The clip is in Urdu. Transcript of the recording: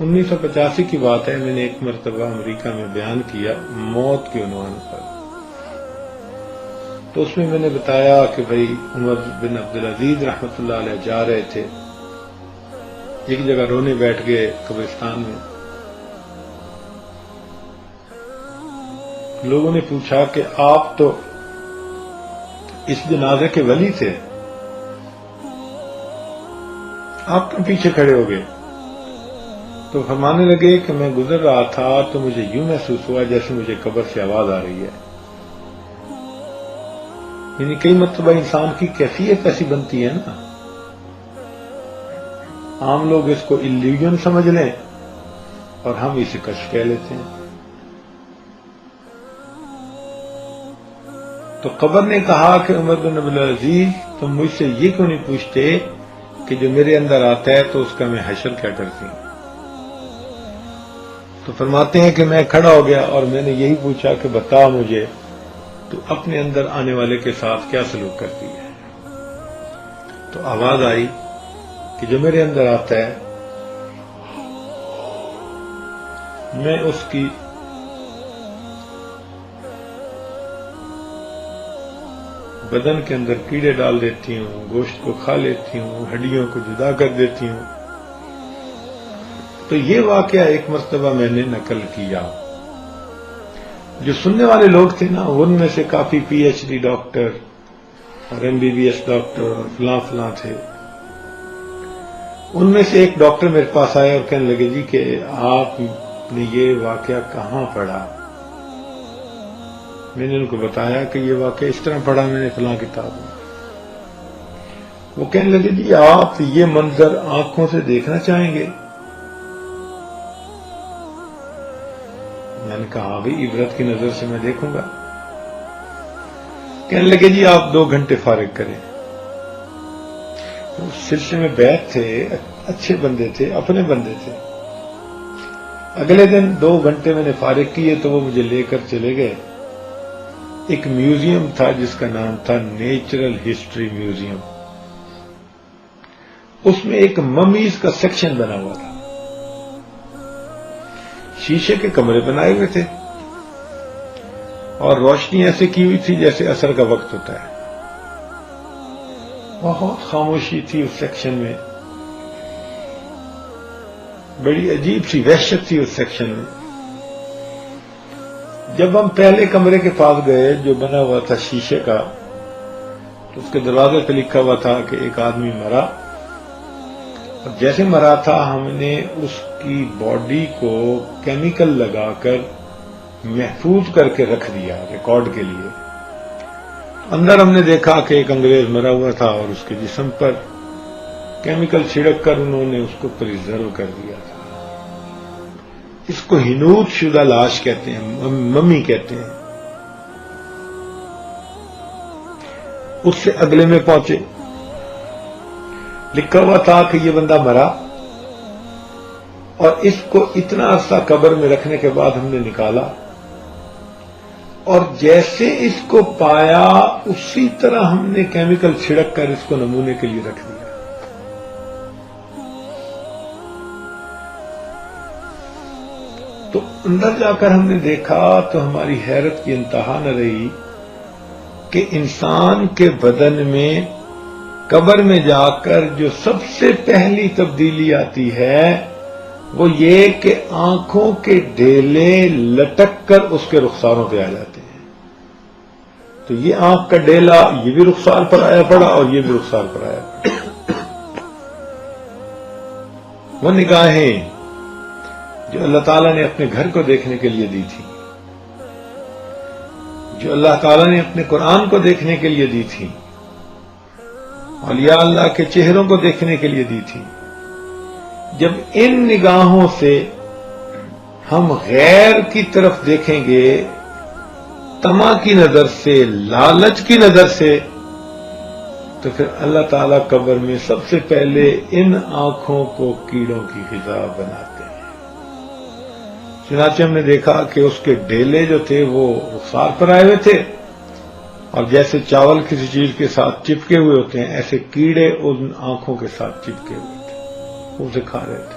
1985 کی بات ہے، میں نے ایک مرتبہ امریکہ میں بیان کیا موت کے عنوان پر، تو اس میں میں نے بتایا کہ بھائی عمر بن عبدالعزیز رحمۃ اللہ علیہ جا رہے تھے، ایک جگہ رونے بیٹھ گئے قبرستان میں. لوگوں نے پوچھا کہ آپ تو اس جنازے کے ولی تھے، آپ کیوں پیچھے کھڑے ہو گئے؟ تو فرمانے لگے کہ میں گزر رہا تھا تو مجھے یوں محسوس ہوا جیسے مجھے قبر سے آواز آ رہی ہے. یعنی کئی مرتبہ انسان کی کیفیت ایسی بنتی ہے نا، عام لوگ اس کو الوژن سمجھ لیں اور ہم اسے کشف کہہ لیتے ہیں. تو قبر نے کہا کہ عمر بن عبدالعزیز تم مجھ سے یہ کیوں نہیں پوچھتے کہ جو میرے اندر آتا ہے تو اس کا میں حشر کیا کرتی ہوں؟ تو فرماتے ہیں کہ میں کھڑا ہو گیا اور میں نے یہی پوچھا کہ بتا مجھے تو اپنے اندر آنے والے کے ساتھ کیا سلوک کرتی ہے؟ تو آواز آئی کہ جو میرے اندر آتا ہے میں اس کی بدن کے اندر کیڑے ڈال دیتی ہوں، گوشت کو کھا لیتی ہوں، ہڈیوں کو جدا کر دیتی ہوں. تو یہ واقعہ ایک مرتبہ میں نے نقل کیا. جو سننے والے لوگ تھے نا، ان میں سے کافی پی ایچ ڈی ڈاکٹر اور M B B S doctor اور فلاں فلاں تھے. ان میں سے ایک ڈاکٹر میرے پاس آئے اور کہنے لگے جی کہ آپ نے یہ واقعہ کہاں پڑھا؟ میں نے ان کو بتایا کہ یہ واقعہ اس طرح پڑھا میں نے فلاں کتاب میں. وہ کہنے لگے جی آپ یہ منظر آنکھوں سے دیکھنا چاہیں گے؟ میں نے کہا بھائی عبرت کی نظر سے میں دیکھوں گا. کہنے لگے جی آپ 2 گھنٹے فارغ کریں. اس سلسلے میں بیعت تھے، اچھے بندے تھے، اپنے بندے تھے. اگلے دن 2 گھنٹے میں نے فارغ کیے تو وہ مجھے لے کر چلے گئے. ایک میوزیم تھا جس کا نام تھا نیچرل ہسٹری میوزیم. اس میں ایک ممیز کا سیکشن بنا ہوا تھا. شیشے کے کمرے بنائے ہوئے تھے اور روشنی ایسے کی ہوئی تھی جیسے عصر کا وقت ہوتا ہے. بہت خاموشی تھی اس سیکشن میں، بڑی عجیب سی وحشت تھی اس سیکشن میں. جب ہم پہلے کمرے کے پاس گئے جو بنا ہوا تھا شیشے کا، تو اس کے دروازے پہ لکھا ہوا تھا کہ ایک آدمی مرا، اور جیسے مرا تھا ہم نے اس کی باڈی کو کیمیکل لگا کر محفوظ کر کے رکھ دیا ریکارڈ کے لیے. اندر ہم نے دیکھا کہ ایک انگریز مرا ہوا تھا اور اس کے جسم پر کیمیکل چھڑک کر انہوں نے اس کو پریزرو کر دیا تھا. اس کو ہنوت شدہ لاش کہتے ہیں، ممی کہتے ہیں. اس سے اگلے میں پہنچے، لکھا ہوا تھا کہ یہ بندہ مرا اور اس کو اتنا عرصہ قبر میں رکھنے کے بعد ہم نے نکالا اور جیسے اس کو پایا اسی طرح ہم نے کیمیکل چھڑک کر اس کو نمونے کے لیے رکھ دیا. تو اندر جا کر ہم نے دیکھا تو ہماری حیرت کی انتہا نہ رہی کہ انسان کے بدن میں قبر میں جا کر جو سب سے پہلی تبدیلی آتی ہے وہ یہ کہ آنکھوں کے ڈیلے لٹک کر اس کے رخساروں پہ آ جاتے ہیں. تو یہ آنکھ کا ڈیلا یہ بھی رخسار پر آیا پڑا اور یہ بھی رخسار پر آیا پڑا. وہ نگاہیں جو اللہ تعالیٰ نے اپنے گھر کو دیکھنے کے لیے دی تھی، جو اللہ تعالیٰ نے اپنے قرآن کو دیکھنے کے لیے دی تھی، اولیاء اللہ کے چہروں کو دیکھنے کے لیے دی تھی، جب ان نگاہوں سے ہم غیر کی طرف دیکھیں گے، طمع کی نظر سے، لالچ کی نظر سے، تو پھر اللہ تعالیٰ قبر میں سب سے پہلے ان آنکھوں کو کیڑوں کی غذا بناتے ہیں. چنانچہ ہم نے دیکھا کہ اس کے ڈیلے جو تھے وہ رخسار پر آئے ہوئے تھے اور جیسے چاول کسی چیز کے ساتھ چپکے ہوئے ہوتے ہیں ایسے کیڑے ان آنکھوں کے ساتھ چپکے ہوئے تھے، اسے کھا رہے تھے.